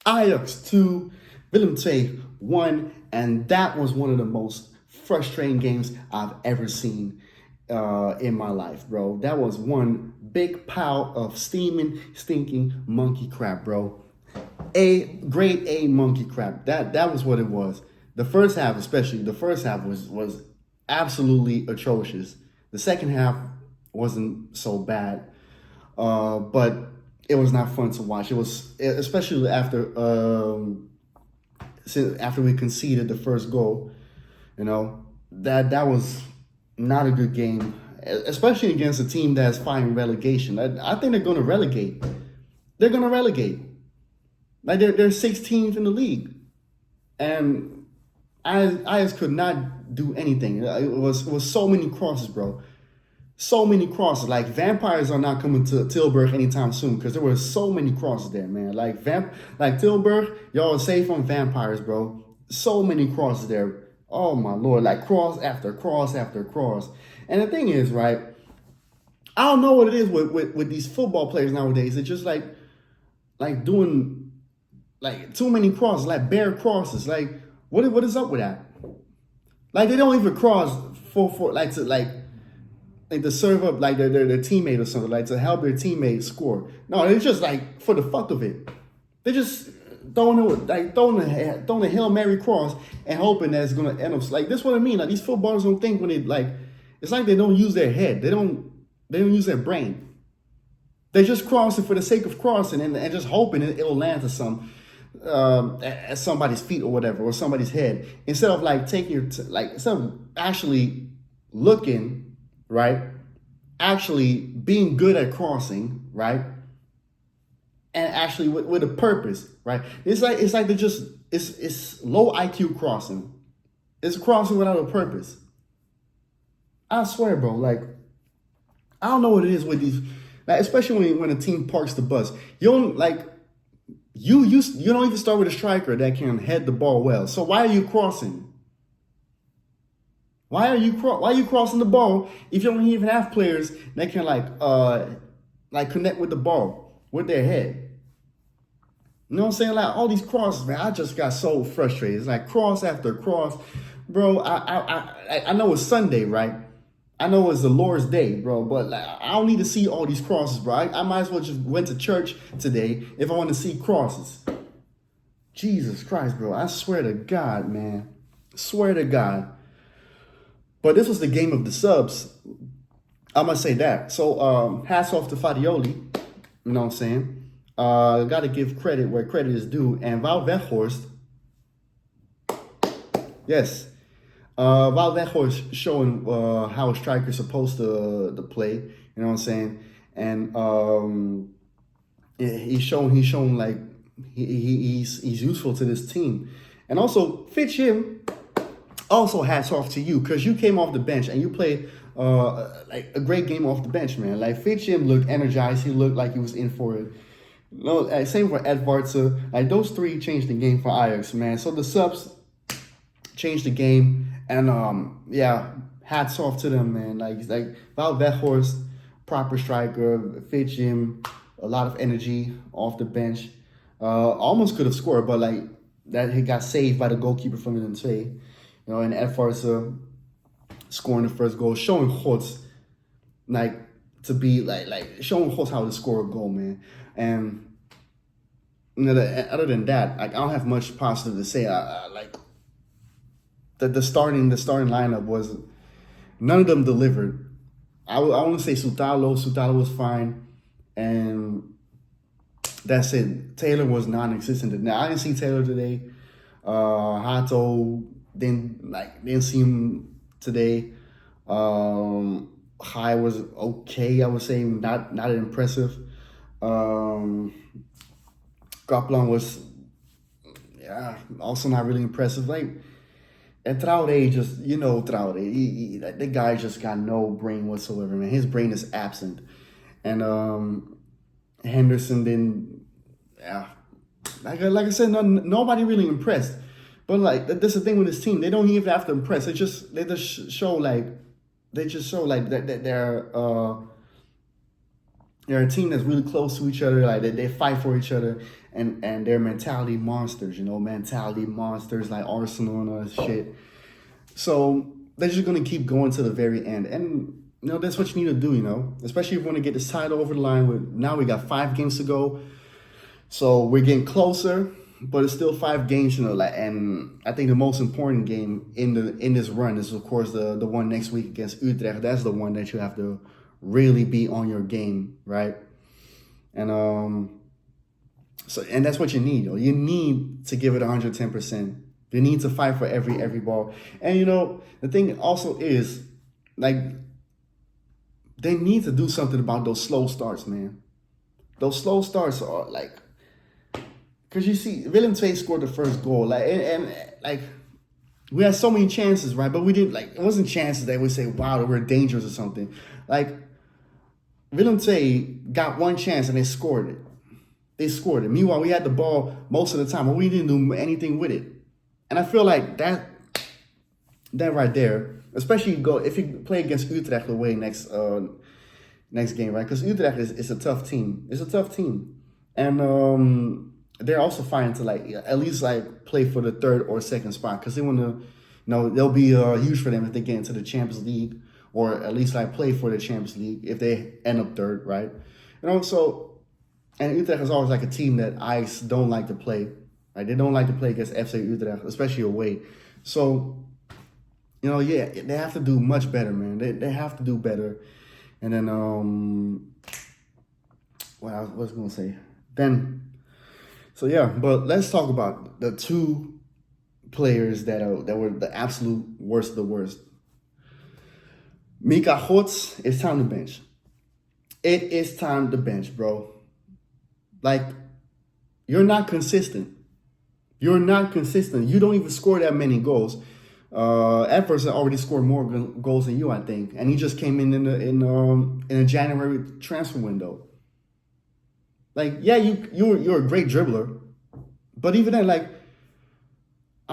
Ajax 2, Willem 2 1, and that was one of the most frustrating games I've ever seen in my life, bro. That was one big pile of steaming, stinking monkey crap, bro. Grade A monkey crap. That was what it was. The first half, especially, the first half was absolutely atrocious. The second half wasn't so bad, but it was not fun to watch. It was especially after we conceded the first goal. You know that was not a good game, especially against a team that's fighting relegation. I think they're going to relegate. They're going to relegate. Like they're 16th in the league, and I just could not do anything. It was so many crosses, bro. So many crosses. Like vampires are not coming to Tilburg anytime soon because there were so many crosses there, man. Like Tilburg, y'all are safe on vampires, bro. So many crosses there. Oh my lord, like cross after cross after cross. And the thing is, right? I don't know what it is with these football players nowadays. It's just like doing like too many crosses, like bare crosses. Like what is up with that? Like they don't even cross for like to serve up like their teammate or something, like to help their teammate score. No, it's just like for the fuck of it. They just throwing a Hail Mary cross and hoping that it's gonna end up like this. What I mean, like these footballers don't think when they like it's like they don't use their head. They don't use their brain. They just cross it for the sake of crossing and just hoping it'll land to at somebody's feet or whatever, or somebody's head, instead of like taking instead of actually looking, right, actually being good at crossing, right, and actually with a purpose, right. It's like they're just it's low IQ crossing. It's crossing without a purpose. I swear, bro. Like I don't know what it is with these, like, especially when a team parks the bus. You don't like you don't even start with a striker that can head the ball well. So why are you crossing? Why are you crossing the ball if you don't even have players that can like connect with the ball with their head? You know what I'm saying? Like all these crosses, man. I just got so frustrated. It's like cross after cross, bro. I know it's Sunday, right? I know it's the Lord's Day, bro, but like, I don't need to see all these crosses, bro. I might as well just went to church today if I want to see crosses. Jesus Christ, bro. I swear to God, man. Swear to God. But this was the game of the subs. I must say that. So hats off to Fadioli. You know what I'm saying? Got to give credit where credit is due. And Val Weghorst, yes. Val Weghorst showing how a striker's supposed to play. You know what I'm saying? And he's shown like he's useful to this team. And also, Fitch him. Also, hats off to you because you came off the bench and you played like a great game off the bench, man. Like Fitchim looked energized. He looked like he was in for it. No, same for Edvards. Like those three changed the game for Ajax, man. So the subs changed the game, and yeah, hats off to them, man. Like Val Weghorst, proper striker. Fitchim, a lot of energy off the bench. Almost could have scored, but like that he got saved by the goalkeeper from the N2. You know, and Edvards scoring the first goal, showing Hots like to be like showing Hots how to score a goal, man. And you know, other than that, like I don't have much positive to say. Like the starting lineup was none of them delivered. I want to say Sutalo was fine, and that's it. Taylor was non-existent. Now I didn't see Taylor today. Hato didn't see him today. High was okay, I would say, not impressive. Goplan was also not really impressive. Like and Traore just Traore, the guy just got no brain whatsoever, man. His brain is absent. And Henderson didn't like I said, nobody really impressed. But like that's the thing with this team. They don't even have to impress. They just show that they're a team that's really close to each other. Like they fight for each other, and they're mentality monsters, mentality monsters like Arsenal and shit. So they're just gonna keep going to the very end, and that's what you need to do, especially if you want to get this title over the line. Now we got 5 games to go, so we're getting closer, but it's still 5 games, and I think the most important game in this run is, of course, the one next week against Utrecht. That's the one that you have to really be on your game, right? And and that's what you need. You need to give it 110%. You need to fight for every ball. And the thing also is, like, they need to do something about those slow starts, man. Those slow starts are like, because you see, Willem II scored the first goal, and we had so many chances, right? But we didn't, it wasn't chances that we say, wow, we're dangerous or something. Like, Willem II got one chance and they scored it. Meanwhile, we had the ball most of the time, but we didn't do anything with it. And I feel like that right there, especially if you play against Utrecht away next game, right? Because Utrecht is a tough team. It's a tough team, and they're also fighting to at least play for the 3rd or 2nd spot, because they want to, they'll be huge for them if they get into the Champions League, or at least play for the Champions League if they end up 3rd, right? So, and Utrecht is always a team that Ajax don't like to play. Right? They don't like to play against FC Utrecht, especially away. So, yeah, they have to do much better, man. They have to do better. And then, what I was going to say. So yeah, but let's talk about the 2 players that were the absolute worst of the worst. Mika Hots, it's time to bench. It is time to bench, bro. You're not consistent. You're not consistent. You don't even score that many goals. Everson already scored more goals than you, I think, and he just came in a January transfer window. Yeah, you're a great dribbler, but even then, I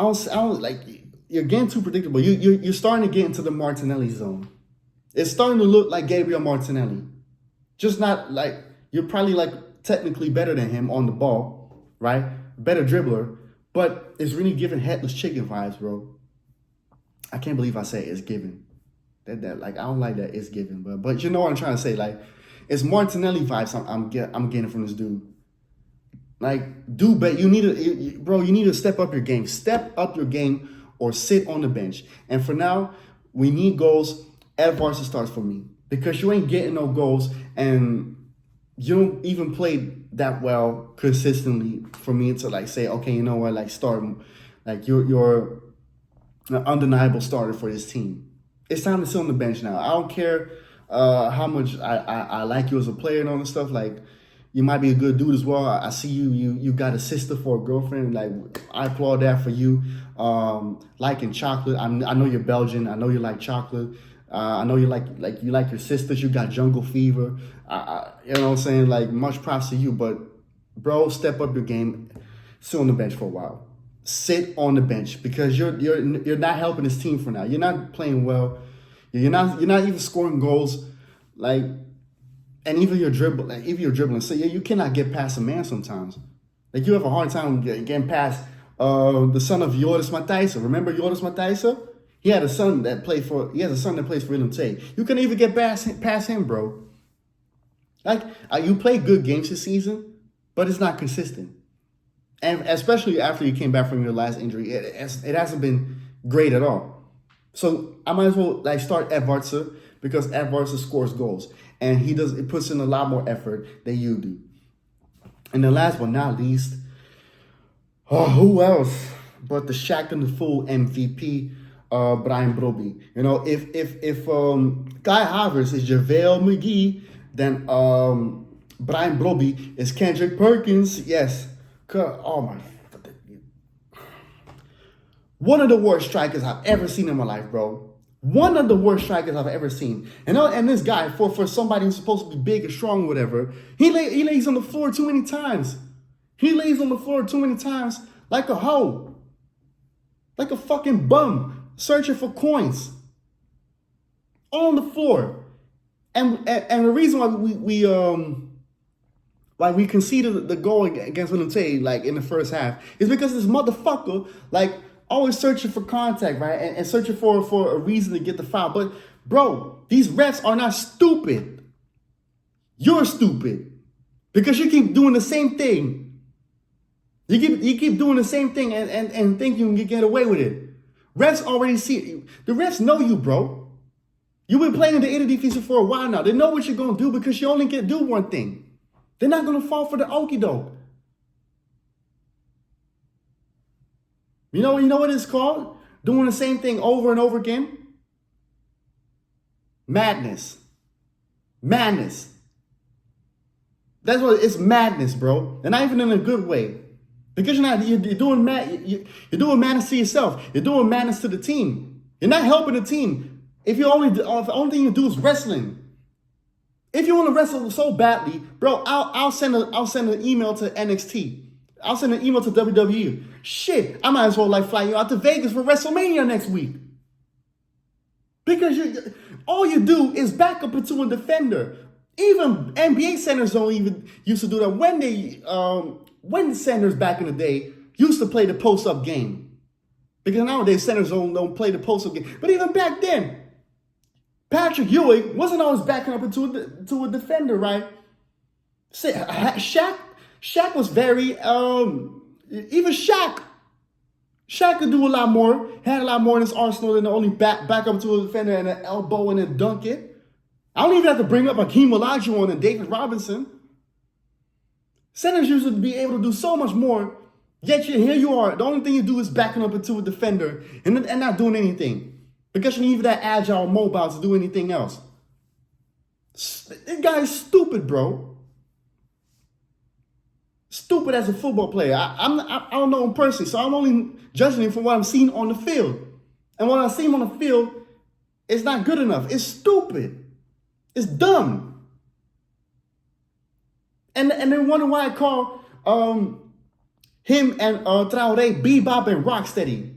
don't you're getting too predictable. You're starting to get into the Martinelli zone. It's starting to look like Gabriel Martinelli, just not you're probably technically better than him on the ball, right? Better dribbler. But it's really giving headless chicken vibes, bro. I can't believe I say it's given. I don't like that it's given, but you know what I'm trying to say. It's Martinelli vibes I'm getting from this dude. Do better. You need to step up your game. Step up your game or sit on the bench. And for now, we need goals. Edvards starts for me, because you ain't getting no goals and you don't even play that well consistently for me to say, okay, you know what, start. You're an undeniable starter for this team. It's time to sit on the bench now. I don't care how much I like you as a player and all this stuff. You might be a good dude as well. I see you got a sister for a girlfriend. I applaud that for you. Liking chocolate. I know you're Belgian. I know you like chocolate. I know you like your sisters. You got jungle fever. You know what I'm saying? Much props to you. But bro, step up your game. Sit on the bench for a while. Sit on the bench, because you're not helping this team for now. You're not playing well. You're not even scoring goals. And even your dribble, even your dribbling. So yeah, you cannot get past a man sometimes. You have a hard time getting past the son of Joris Matthijssen. Remember Joris Matthijssen? He has a son that plays for Willem II. You can't even get past him, bro. You play good games this season, but it's not consistent. And especially after you came back from your last injury, it hasn't been great at all. So I might as well start Edvards, because Edvards scores goals, and it puts in a lot more effort than you do. And then last but not least, who else but the Shaq and the Fool MVP, Brian Brobby. If Kai Havertz is JaVale McGee, then Brian Brobby is Kendrick Perkins. Yes. Oh my. One of the worst strikers I've ever seen in my life, bro. One of the worst strikers I've ever seen. And this guy, for somebody who's supposed to be big and strong, whatever, he lays on the floor too many times. He lays on the floor too many times like a hoe. Like a fucking bum searching for coins. On the floor. And the reason why why we conceded the goal against Willem like in the first half is because this motherfucker like always searching for contact, right? And searching for a reason to get the foul. But bro, these refs are not stupid. You're stupid because you keep doing the same thing. You keep doing the same thing and think you can get away with it. Refs already see. The refs know you, bro. You've been playing in the Eredivisie for a while now. They know what you're going to do because you only can do one thing. They're not going to fall for the okie doke. You know what it's called? Doing the same thing over and over again? Madness. Madness. That's what it's madness, bro. And not even in a good way. Because you're doing madness to yourself. You're doing madness to the team. You're not helping the team. If the only thing you do is wrestling. If you want to wrestle so badly, bro, I'll send an email to NXT. I'll send an email to WWE. Shit, I might as well like fly you out to Vegas for WrestleMania next week. Because all you do is back up into a defender. Even NBA centers don't even used to do that. When the centers back in the day used to play the post-up game. Because nowadays centers don't play the post-up game. But even back then, Patrick Ewing wasn't always backing up into a defender, right? Shaq was very, even Shaq could do a lot more, had a lot more in his arsenal than to only back up to a defender and an elbow and then dunk it. I don't even have to bring up Hakeem Olajuwon and David Robinson. Centers used to be able to do so much more, yet here you are. The only thing you do is backing up into a defender and not doing anything. Because you need that agile mobile to do anything else. This guy is stupid, bro. Stupid as a football player. I don't know him personally, so I'm only judging him from what I'm seeing on the field. And what I've seen on the field is not good enough. It's stupid. It's dumb. And then wonder why I call him and Traoré Bebop and Rocksteady.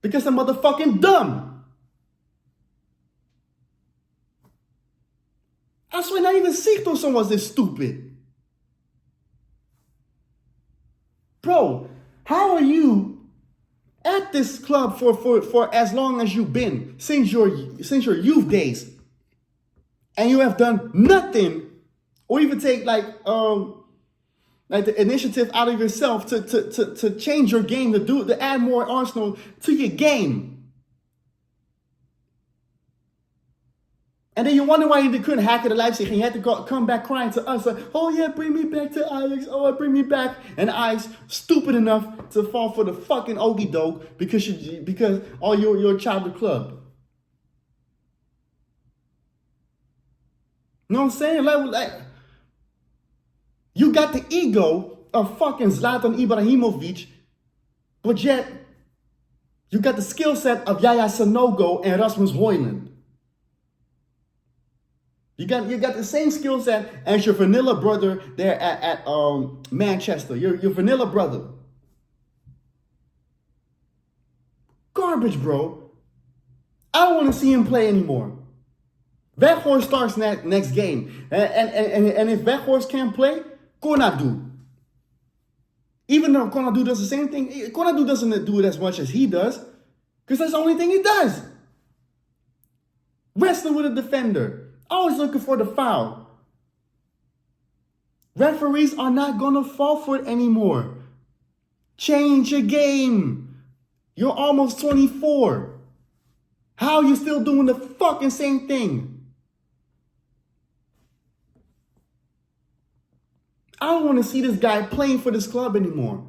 Because they're motherfucking dumb. I swear not even Sigtorsson was this stupid. Bro, how are you at this club for as long as you've been, since your youth days, and you have done nothing, or even take like the initiative out of yourself to change your game, to add more arsenal to your game. And then you wonder why you couldn't hack it to Leipzig and you had to come back crying to us like, oh yeah, bring me back to AJAX. Oh, bring me back. And AJAX stupid enough to fall for the fucking okie doke because you're a child of the club. You know what I'm saying? Like, you got the ego of fucking Zlatan Ibrahimovic, but yet you got the skill set of Yaya Sanogo and Rasmus Højlund. You got the same skill set as your vanilla brother there at Manchester. Your vanilla brother. Garbage, bro. I don't want to see him play anymore. Weghorst starts next game. And if Weghorst can't play, Konadu. Even though Konadu does the same thing, Konadu doesn't do it as much as he does. Because that's the only thing he does. Wrestling with a defender. Always looking for the foul. Referees are not going to fall for it anymore. Change your game. You're almost 24. How are you still doing the fucking same thing? I don't want to see this guy playing for this club anymore.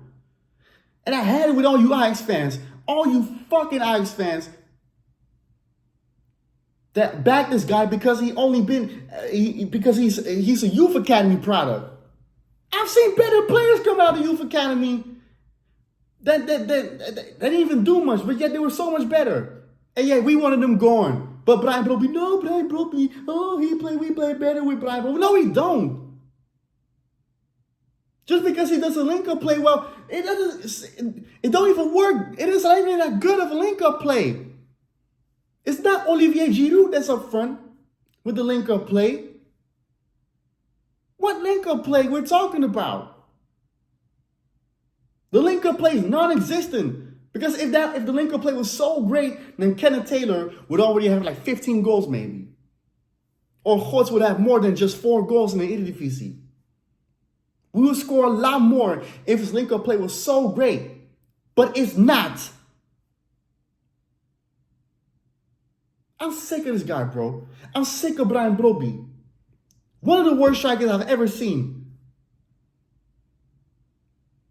And I had it with all you Ajax fans. All you fucking Ajax fans that back this guy because because he's a youth academy product. I've seen better players come out of youth academy that didn't even do much, but yet they were so much better. And yeah, we wanted them gone. But Brian Brobby, no, Brian Brobby, oh, we play better with Brian Brobby. No, we don't. Just because he doesn't link up play well, it don't even work. It is not even that good of a link up play. It's not Olivier Giroud that's up front with the link-up play. What link-up play we're talking about? The link-up play is non-existent. Because if the link-up play was so great, then Kenneth Taylor would already have like 15 goals maybe. Or Gods would have more than just 4 goals in the Eredivisie. We would score a lot more if his link-up play was so great. But it's not. I'm sick of this guy, bro. I'm sick of Brian Brobby. One of the worst strikers I've ever seen.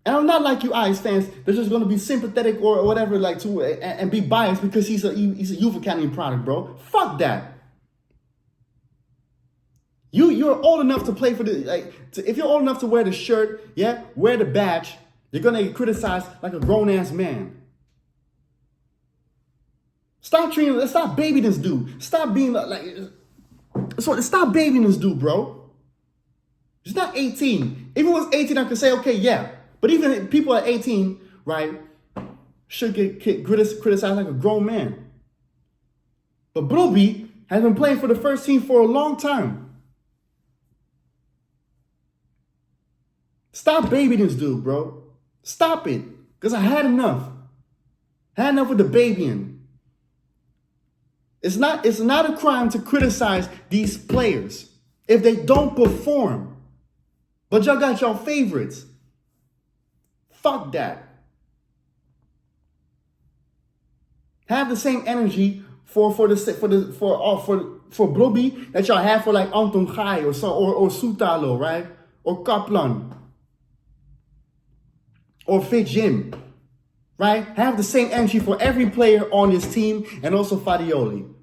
And I'm not like you Ajax fans that's just going to be sympathetic or whatever, like to and be biased because he's a youth academy product, bro. Fuck that. You're old enough to play for the if you're old enough to wear the shirt, yeah, wear the badge, you're gonna get criticized like a grown ass man. Stop babying this dude. Stop being stop babying this dude, bro. He's not 18. If it was 18, I could say, okay, yeah. But even people at 18, right, should get criticized like a grown man. But Broby has been playing for the first team for a long time. Stop babying this dude, bro. Stop it. Because I had enough. Had enough with the babying. It's not a crime to criticize these players if they don't perform. But y'all got y'all favorites. Fuck that. Have the same energy for Broby that y'all have for like Anton Gai or Soutalo, right? Or Kaplan. Or Fit Jim. Right? Have the same energy for every player on this team and also Fadioli.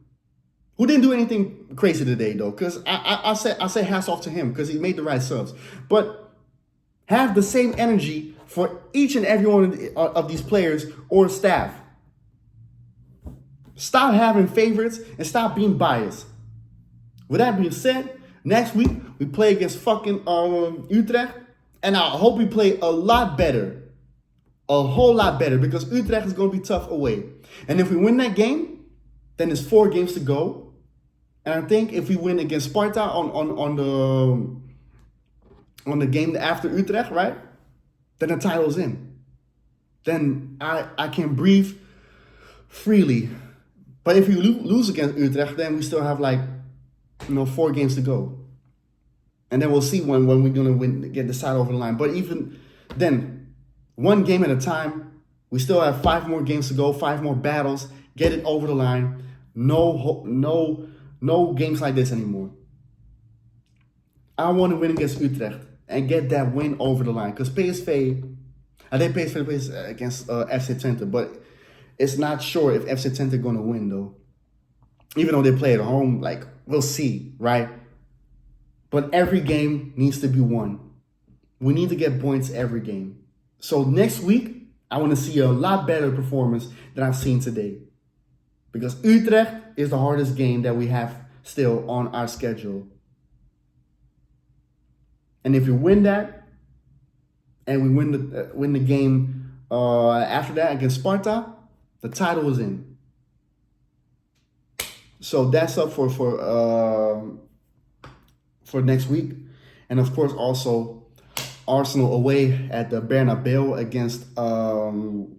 Who didn't do anything crazy today though. Because I say hats off to him because he made the right subs. But have the same energy for each and every one of these players or staff. Stop having favorites and stop being biased. With that being said, next week we play against fucking Utrecht. And I hope we play a lot better. A whole lot better because Utrecht is going to be tough away. And if we win that game, then there's 4 games to go. And I think if we win against Sparta on the game after Utrecht, right? Then the title's in. Then I can breathe freely. But if we lose against Utrecht, then we still have 4 games to go. And then we'll see when we're going to get the side over the line. But even then, 1 game at a time. We still have 5 more games to go, 5 more battles. Get it over the line. No games like this anymore. I want to win against Utrecht and get that win over the line. Because PSV, I think PSV plays against FC Twente, but it's not sure if FC Twente going to win though. Even though they play at home, we'll see, right? But every game needs to be won. We need to get points every game. So next week, I want to see a lot better performance than I've seen today. Because Utrecht is the hardest game that we have still on our schedule. And if we win that, and we win the game after that against Sparta, the title is in. So that's up for next week. And of course also Arsenal away at the Bernabeu against the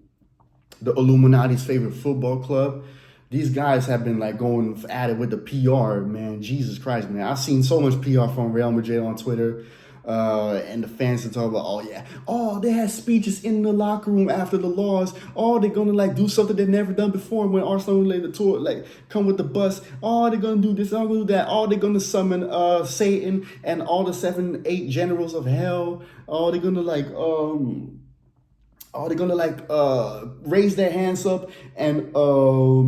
Illuminati's favorite football club. These guys have been going at it with the PR, man. Jesus Christ, man. I've seen so much PR from Real Madrid on Twitter. And the fans are talking about, they had speeches in the locker room after the loss. They're gonna do something they've never done before when Arsenal the tour, come with the bus. They're gonna do this, they're gonna do that. They're gonna summon Satan and all the 7, 8 generals of hell. They're gonna raise their hands up and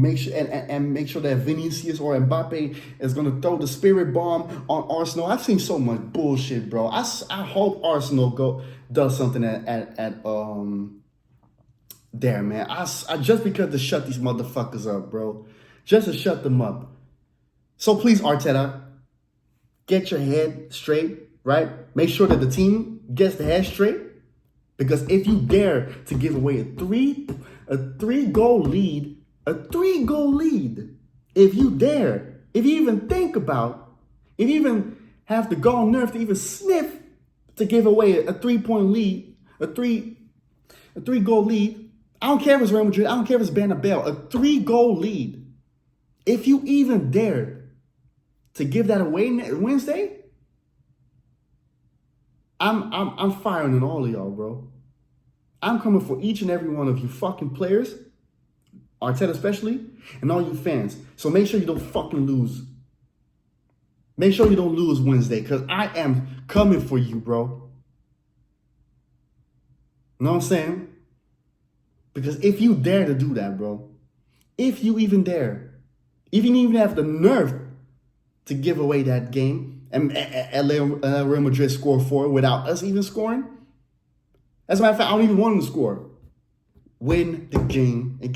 make sure that Vinicius or Mbappe is gonna throw the spirit bomb on Arsenal. I've seen so much bullshit, bro. I hope Arsenal does something at there, man. I just because to shut these motherfuckers up, bro. Just to shut them up. So please, Arteta, get your head straight, right? Make sure that the team gets the head straight. Because if you dare to give away a three goal lead, if you dare, if you even have the gall nerve to even sniff to give away a 3-point lead, a three-goal lead. I don't care if it's Real Madrid. I don't care if it's Bernabeu. A 3-goal lead. If you even dared to give that away Wednesday, I'm firing on all of y'all, bro. I'm coming for each and every one of you fucking players, Arteta especially, and all you fans. So make sure you don't fucking lose. Make sure you don't lose Wednesday, because I am coming for you, bro. Know what I'm saying? Because if you dare to do that, bro, if you even dare, if you even have the nerve to give away that game and Real Madrid score 4 without us even scoring, as a matter of fact, I don't even want them to score. Win the game